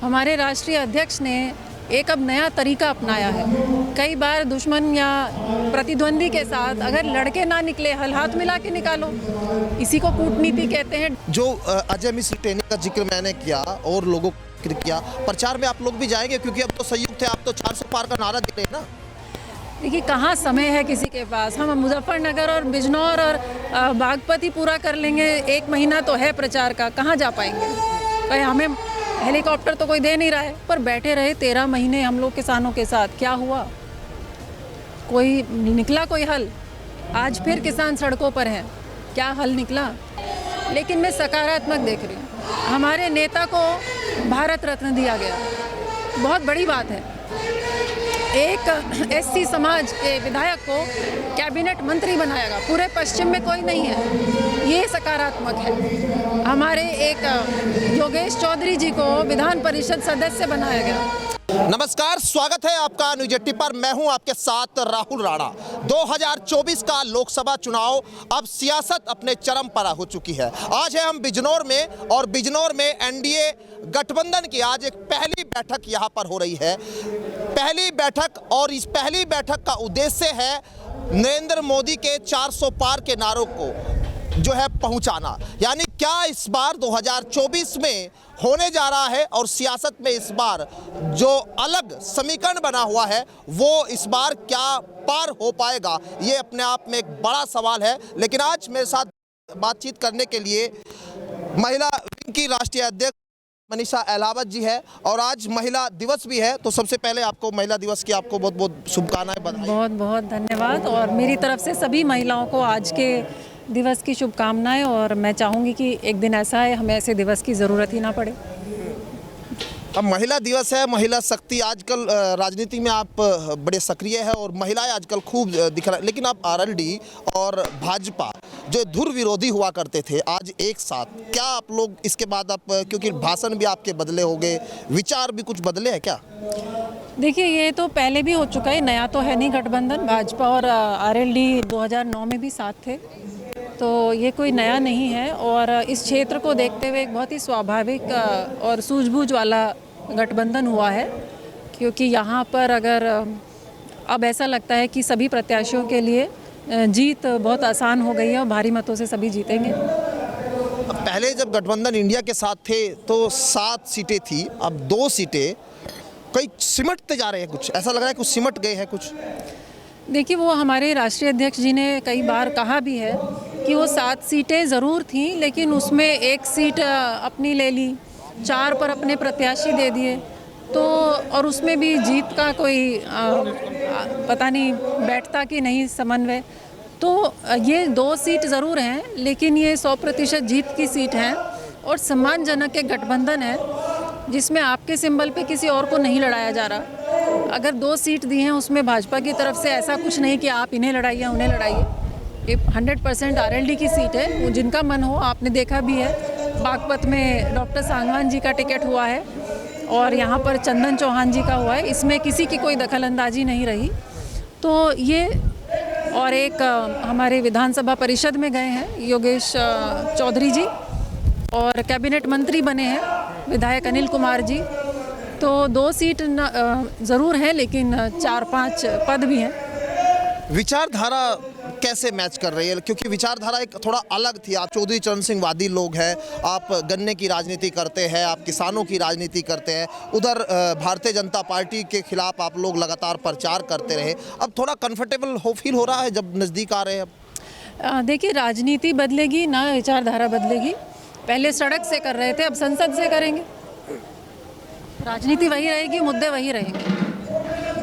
हमारे राष्ट्रीय अध्यक्ष ने एक अब नया तरीका अपनाया है। कई बार दुश्मन या प्रतिद्वंदी के साथ अगर लड़के ना निकले, हल हाथ मिला के निकालो, इसी को कूटनीति कहते हैं। जो अजय मिश्र टेनी का जिक्र मैंने किया और लोगों को जिक्र किया, प्रचार में आप लोग भी जाएंगे? क्योंकि अब तो संयुक्त है, आप तो 400 पार का नारा दे रहे हैं ना। देखिए, कहाँ समय है किसी के पास। हम मुजफ्फरनगर और बिजनौर और बागपत ही पूरा कर लेंगे, 1 महीना तो है प्रचार का, कहाँ जा पाएंगे? भाई हमें हेलीकॉप्टर तो कोई दे नहीं रहा है, पर बैठे रहे 13 महीने हम लोग किसानों के साथ, क्या हुआ? कोई निकला कोई हल? आज फिर किसान सड़कों पर हैं, क्या हल निकला? लेकिन मैं सकारात्मक देख रही हूँ। हमारे नेता को भारत रत्न दिया गया, बहुत बड़ी बात है। एक एससी समाज के विधायक को कैबिनेट मंत्री बनाया गया, पूरे पश्चिम में कोई नहीं है, ये सकारात्मक है। हमारे एक योगेश चौधरी जी को विधान परिषद सदस्य बनाया गया। नमस्कार, स्वागत है आपका न्यूज 80 पर। मैं हूं आपके साथ राहुल राणा। 2024 का लोकसभा चुनाव, अब सियासत अपने चरम पर हो चुकी है। आज है हम बिजनौर में, और बिजनौर में एनडीए गठबंधन की आज एक पहली बैठक यहां पर हो रही है। पहली बैठक, और इस पहली बैठक का उद्देश्य है नरेंद्र मोदी के 400 पार के नारों को जो है पहुंचाना। यानी क्या इस बार 2024 में होने जा रहा है, और सियासत में इस बार जो अलग समीकरण बना हुआ है वो इस बार क्या पार हो पाएगा, ये अपने आप में एक बड़ा सवाल है। लेकिन आज मेरे साथ बातचीत करने के लिए महिला विंग की राष्ट्रीय अध्यक्ष मनीषा अहलावत जी है, और आज महिला दिवस भी है। तो सबसे पहले आपको महिला दिवस की आपको बहुत बहुत शुभकामनाएं, बधाई। बहुत बहुत धन्यवाद, और मेरी तरफ से सभी महिलाओं को आज के दिवस की शुभकामनाएं। और मैं चाहूँगी कि एक दिन ऐसा है, हमें ऐसे दिवस की ज़रूरत ही ना पड़े। अब महिला दिवस है, महिला शक्ति, आजकल राजनीति में आप बड़े सक्रिय है और महिलाएं आजकल खूब दिख रहा है। लेकिन आप आरएलडी और भाजपा जो धुर विरोधी हुआ करते थे, आज एक साथ, क्या आप लोग इसके बाद आप, क्योंकि भाषण भी आपके बदले हो गए, विचार भी कुछ बदले हैं क्या? देखिए, ये तो पहले भी हो चुका है, नया तो है नहीं गठबंधन। भाजपा और आरएलडी 2009 में भी साथ थे, तो ये कोई नया नहीं है। और इस क्षेत्र को देखते हुए एक बहुत ही स्वाभाविक और सूझबूझ वाला गठबंधन हुआ है, क्योंकि यहाँ पर अगर अब ऐसा लगता है कि सभी प्रत्याशियों के लिए जीत बहुत आसान हो गई है और भारी मतों से सभी जीतेंगे। पहले जब गठबंधन इंडिया के साथ थे तो 7 सीटें थी, अब 2 सीटें, कई सिमटते जा रहे हैं, कुछ ऐसा लग रहा है कुछ सिमट गए हैं कुछ। देखिए, वो हमारे राष्ट्रीय अध्यक्ष जी ने कई बार कहा भी है कि वो 7 सीटें ज़रूर थीं, लेकिन उसमें 1 सीट अपनी ले ली, 4 पर अपने प्रत्याशी दे दिए, तो और उसमें भी जीत का कोई पता नहीं बैठता कि नहीं समन्वय। तो ये 2 सीट ज़रूर हैं, लेकिन ये 100% जीत की सीट हैं, और सम्मानजनक एक गठबंधन है जिसमें आपके सिंबल पे किसी और को नहीं लड़ाया जा रहा। अगर 2 सीट दी हैं, उसमें भाजपा की तरफ से ऐसा कुछ नहीं कि आप इन्हें लड़ाइए उन्हें लड़ाइए। ये 100% आरएलडी की सीट है, वो जिनका मन हो। आपने देखा भी है, बागपत में डॉक्टर सांगवान जी का टिकट हुआ है और यहाँ पर चंदन चौहान जी का हुआ है, इसमें किसी की कोई दखलंदाजी नहीं रही। तो ये, और एक हमारे विधानसभा परिषद में गए हैं योगेश चौधरी जी, और कैबिनेट मंत्री बने हैं विधायक अनिल कुमार जी। तो 2 सीट ज़रूर हैं, लेकिन 4-5 पद भी हैं। विचारधारा कैसे मैच कर रही है? क्योंकि विचारधारा एक थोड़ा अलग थी। आप चौधरी चरण सिंह वादी लोग हैं, आप गन्ने की राजनीति करते हैं, आप किसानों की राजनीति करते हैं, उधर भारतीय जनता पार्टी के खिलाफ आप लोग लगातार प्रचार करते रहे। अब थोड़ा कंफर्टेबल फील हो रहा है जब नज़दीक आ रहे हैं? अब देखिए, राजनीति बदलेगी ना, विचारधारा बदलेगी। पहले सड़क से कर रहे थे, अब संसद से करेंगे। राजनीति वही रहेगी, मुद्दे वही रहेंगे।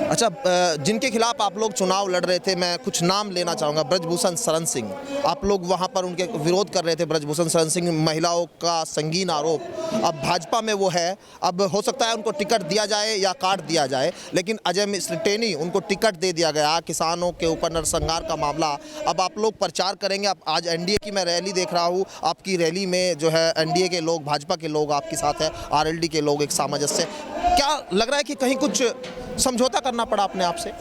अच्छा, जिनके खिलाफ आप लोग चुनाव लड़ रहे थे, मैं कुछ नाम लेना चाहूँगा। ब्रजभूषण शरण सिंह, आप लोग वहाँ पर उनके विरोध कर रहे थे। ब्रजभूषण शरण सिंह, महिलाओं का संगीन आरोप, अब भाजपा में वो है। अब हो सकता है उनको टिकट दिया जाए या काट दिया जाए, लेकिन अजय मिश्र टेनी, उनको टिकट दे दिया गया। किसानों के ऊपर नरसंहार का मामला, अब आप लोग प्रचार करेंगे। अब आज एनडीए की मैं रैली देख रहा हूँ, आपकी रैली में जो है एनडीए के लोग, भाजपा के लोग आपके साथ हैं, आरएलडी के लोग, एक सामंजस्य। क्या लग रहा है कि कहीं कुछ समझौता करना पड़ा अपने आप से?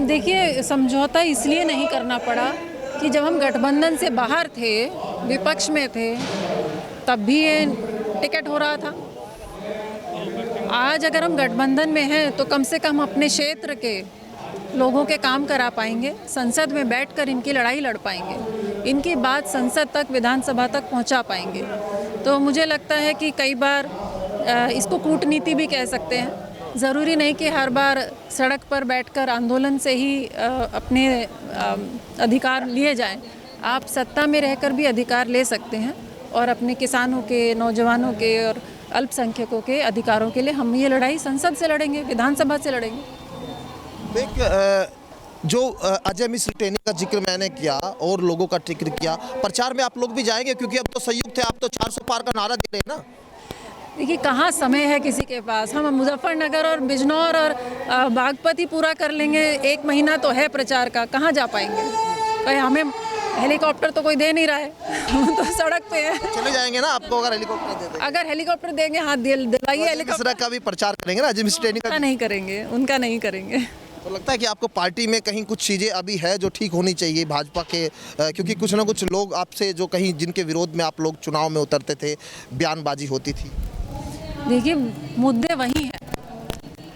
देखिए, समझौता इसलिए नहीं करना पड़ा कि जब हम गठबंधन से बाहर थे, विपक्ष में थे, तब भी ये टिकट हो रहा था। आज अगर हम गठबंधन में हैं तो कम से कम अपने क्षेत्र के लोगों के काम करा पाएंगे, संसद में बैठकर इनकी लड़ाई लड़ पाएंगे, इनकी बात संसद तक, विधानसभा तक पहुंचा पाएंगे। तो मुझे लगता है कि कई बार इसको कूटनीति भी कह सकते हैं। ज़रूरी नहीं कि हर बार सड़क पर बैठकर आंदोलन से ही अपने अधिकार लिए जाएं। आप सत्ता में रहकर भी अधिकार ले सकते हैं और अपने किसानों के, नौजवानों के और अल्पसंख्यकों के अधिकारों के लिए हम ये लड़ाई संसद से लड़ेंगे, विधानसभा से लड़ेंगे। जो अजय मिश्र टेनी का जिक्र मैंने किया और लोगों का जिक्र किया, प्रचार में आप लोग भी जाएंगे? क्योंकि अब तो संयुक्त है, आप तो 400 पार का नारा दे रहे हैं ना। देखिए, कहाँ समय है किसी के पास। हम मुजफ्फरनगर और बिजनौर और बागपत ही पूरा कर लेंगे, 1 महीना तो है प्रचार का, कहाँ जा पाएंगे? भाई हमें हेलीकॉप्टर तो कोई दे नहीं रहा है, हम तो सड़क पे है। चले जाएंगे ना आपको अगर हेलीकॉप्टर दे दें? अगर हेलीकॉप्टर देंगे, हाथ दिलाइए हेलीकॉप्टर का भी प्रचार करेंगे ना अजय मिश्र टेनी का? नहीं करेंगे, उनका नहीं करेंगे। तो लगता है कि आपको पार्टी में कहीं कुछ चीज़ें अभी है जो ठीक होनी चाहिए भाजपा के, क्योंकि कुछ ना कुछ लोग आपसे जो कहीं जिनके विरोध में आप लोग चुनाव में उतरते थे, बयानबाजी होती थी। देखिए, मुद्दे वही हैं।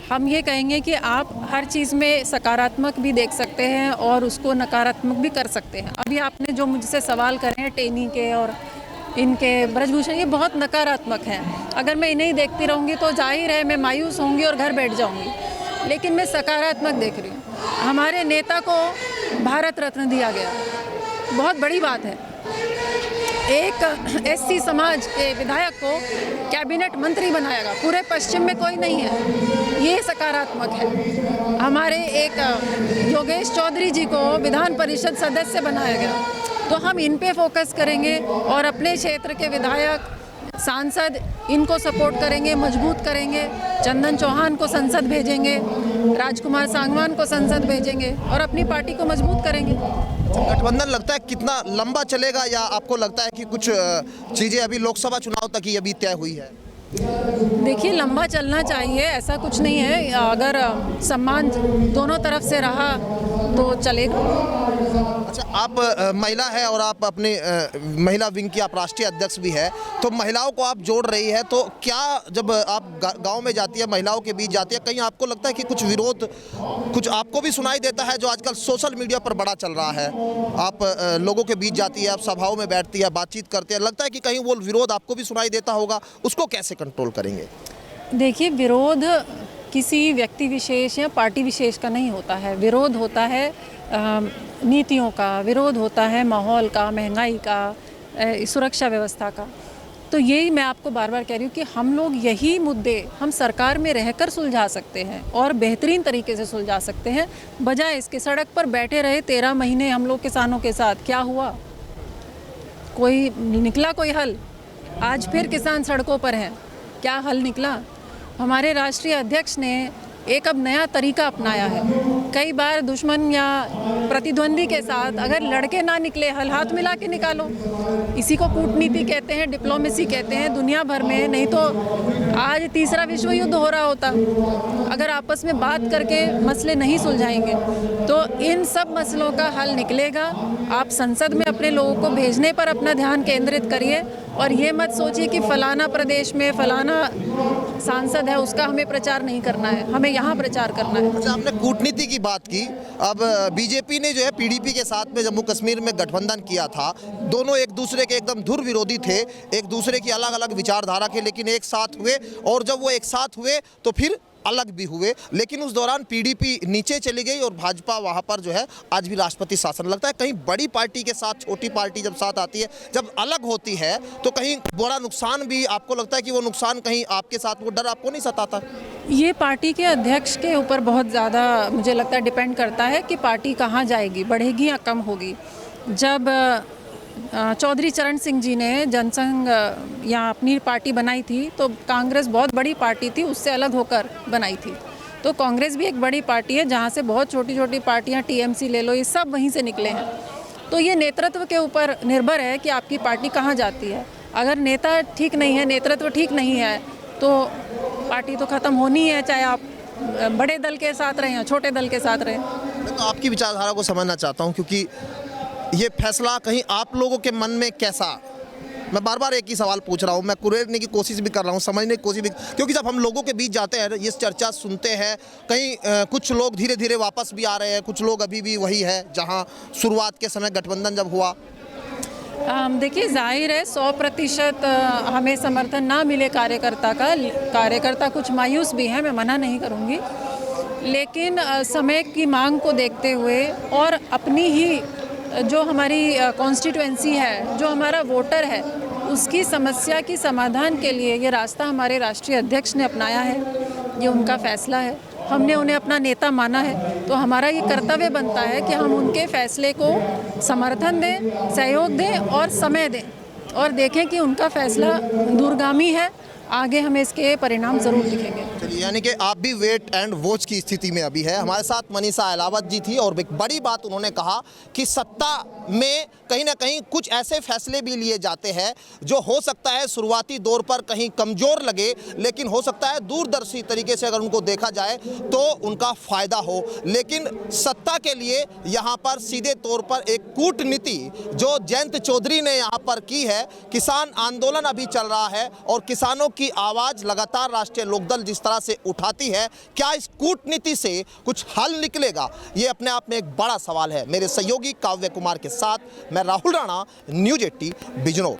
हम ये कहेंगे कि आप हर चीज़ में सकारात्मक भी देख सकते हैं और उसको नकारात्मक भी कर सकते हैं। अभी आपने जो मुझसे सवाल करे हैं टेनी के और इनके ब्रजभूषण, ये बहुत नकारात्मक हैं। अगर मैं इन्हें ही देखती रहूँगी तो जाहिर है मैं मायूस होंगी और घर बैठ जाऊँगी, लेकिन मैं सकारात्मक देख रही हूँ। हमारे नेता को भारत रत्न दिया गया, बहुत बड़ी बात है। एक एससी समाज के विधायक को कैबिनेट मंत्री बनाया गया, पूरे पश्चिम में कोई नहीं है, ये सकारात्मक है। हमारे एक योगेश चौधरी जी को विधान परिषद सदस्य बनाया गया, तो हम इन पे फोकस करेंगे और अपने क्षेत्र के विधायक, सांसद, इनको सपोर्ट करेंगे, मजबूत करेंगे। चंदन चौहान को संसद भेजेंगे, राजकुमार सांगवान को संसद भेजेंगे और अपनी पार्टी को मजबूत करेंगे। गठबंधन लगता है कितना लंबा चलेगा, या आपको लगता है कि कुछ चीज़ें अभी लोकसभा चुनाव तक ही अभी तय हुई है? देखिए, लंबा चलना चाहिए, ऐसा कुछ नहीं है। अगर सम्मान दोनों तरफ से रहा तो चलेगा। अच्छा, आप महिला है और आप अपने महिला विंग की आप राष्ट्रीय अध्यक्ष भी है, तो महिलाओं को आप जोड़ रही है, तो क्या जब आप गांव में जाती है, महिलाओं के बीच जाती है, कहीं आपको लगता है कि कुछ विरोध कुछ आपको भी सुनाई देता है, जो आजकल सोशल मीडिया पर बड़ा चल रहा है? आप लोगों के बीच जाती है, आप सभाओं में बैठती है, बातचीत करते हैं, लगता है कि कहीं वो विरोध आपको भी सुनाई देता होगा, उसको कैसे कंट्रोल करेंगे? देखिए, विरोध किसी व्यक्ति विशेष या पार्टी विशेष का नहीं होता है। विरोध होता है नीतियों का, विरोध होता है माहौल का, महंगाई का, सुरक्षा व्यवस्था का। तो यही मैं आपको बार बार कह रही हूँ कि हम लोग यही मुद्दे हम सरकार में रहकर सुलझा सकते हैं और बेहतरीन तरीके से सुलझा सकते हैं, बजाय इसके सड़क पर बैठे रहे 13 महीने हम लोग किसानों के साथ। क्या हुआ? कोई निकला कोई हल? आज फिर किसान सड़कों पर हैं, क्या हल निकला? हमारे राष्ट्रीय अध्यक्ष ने एक अब नया तरीका अपनाया है। कई बार दुश्मन या प्रतिद्वंदी के साथ अगर लड़के ना निकले, हल हाथ मिला के निकालो। इसी को कूटनीति कहते हैं, डिप्लोमेसी कहते हैं दुनिया भर में। नहीं तो आज तीसरा विश्व युद्ध हो रहा होता अगर आपस में बात करके मसले नहीं सुलझाएंगे। तो इन सब मसलों का हल निकलेगा। आप संसद में अपने लोगों को भेजने पर अपना ध्यान केंद्रित करिए और ये मत सोचिए कि फलाना प्रदेश में फलाना सांसद है, उसका हमें प्रचार नहीं करना है, हमें यहाँ प्रचार करना है। अच्छा, आपने कूटनीति की बात की। अब बीजेपी ने जो है पीडीपी के साथ में जम्मू कश्मीर में गठबंधन किया था, दोनों एक दूसरे के एकदम धुर विरोधी थे, एक दूसरे की अलग अलग विचारधारा के, लेकिन एक साथ हुए, और जब वो एक साथ हुए तो फिर अलग भी हुए। लेकिन उस दौरान पीडीपी नीचे चली गई और भाजपा वहाँ पर जो है आज भी राष्ट्रपति शासन। लगता है कहीं बड़ी पार्टी के साथ छोटी पार्टी जब साथ आती है, जब अलग होती है, तो कहीं बड़ा नुकसान भी आपको लगता है कि वो नुकसान कहीं आपके साथ, वो डर आपको नहीं सताता? ये पार्टी के अध्यक्ष के ऊपर बहुत ज़्यादा मुझे लगता है डिपेंड करता है कि पार्टी कहाँ जाएगी, बढ़ेगी या कम होगी। जब चौधरी चरण सिंह जी ने जनसंघ यहाँ अपनी पार्टी बनाई थी तो कांग्रेस बहुत बड़ी पार्टी थी, उससे अलग होकर बनाई थी। तो कांग्रेस भी एक बड़ी पार्टी है जहाँ से बहुत छोटी छोटी पार्टियाँ, टीएमसी ले लो, ये सब वहीं से निकले हैं। तो ये नेतृत्व के ऊपर निर्भर है कि आपकी पार्टी कहाँ जाती है। अगर नेता ठीक नहीं है, नेतृत्व ठीक नहीं है, तो पार्टी तो ख़त्म होनी है, चाहे आप बड़े दल के साथ रहें या छोटे दल के साथ रहें। मैं तो आपकी विचारधारा को समझना चाहता हूँ, क्योंकि ये फैसला कहीं आप लोगों के मन में कैसा, मैं बार बार एक ही सवाल पूछ रहा हूँ, मैं कुरेदने की कोशिश भी कर रहा हूँ, समझने की कोशिश भी, क्योंकि जब हम लोगों के बीच जाते हैं, ये चर्चा सुनते हैं, कहीं कुछ लोग धीरे धीरे वापस भी आ रहे हैं, कुछ लोग अभी भी वही है जहाँ शुरुआत के समय गठबंधन जब हुआ। देखिए, जाहिर है 100% हमें समर्थन ना मिले कार्यकर्ता कुछ मायूस भी हैं, मैं मना नहीं करूँगी, लेकिन समय की मांग को देखते हुए और अपनी ही जो हमारी कॉन्स्टिट्यूएंसी है, जो हमारा वोटर है, उसकी समस्या की समाधान के लिए ये रास्ता हमारे राष्ट्रीय अध्यक्ष ने अपनाया है। ये उनका फैसला है, हमने उन्हें अपना नेता माना है, तो हमारा ये कर्तव्य बनता है कि हम उनके फैसले को समर्थन दें, सहयोग दें और समय दें, और देखें कि उनका फैसला दूरगामी है, आगे हमें इसके परिणाम ज़रूर दिखेंगे। चलिए, यानी कि आप भी वेट एंड वॉच की स्थिति में अभी है। हमारे साथ मनीषा अहलावत जी थी और एक बड़ी बात उन्होंने कहा कि सत्ता में कहीं ना कहीं कुछ ऐसे फैसले भी लिए जाते हैं जो हो सकता है शुरुआती दौर पर कहीं कमज़ोर लगे, लेकिन हो सकता है दूरदर्शी तरीके से अगर उनको देखा जाए तो उनका फ़ायदा हो। लेकिन सत्ता के लिए यहाँ पर सीधे तौर पर एक कूटनीति जो जयंत चौधरी ने यहाँ पर की है, किसान आंदोलन अभी चल रहा है और किसानों की आवाज़ लगातार राष्ट्रीय लोकदल जिस तरह से उठाती है, क्या इस कूटनीति से कुछ हल निकलेगा? ये अपने आप में एक बड़ा सवाल है। मेरे सहयोगी काव्य कुमार के साथ मैं राहुल राणा, न्यूज़ 18 बिजनौर।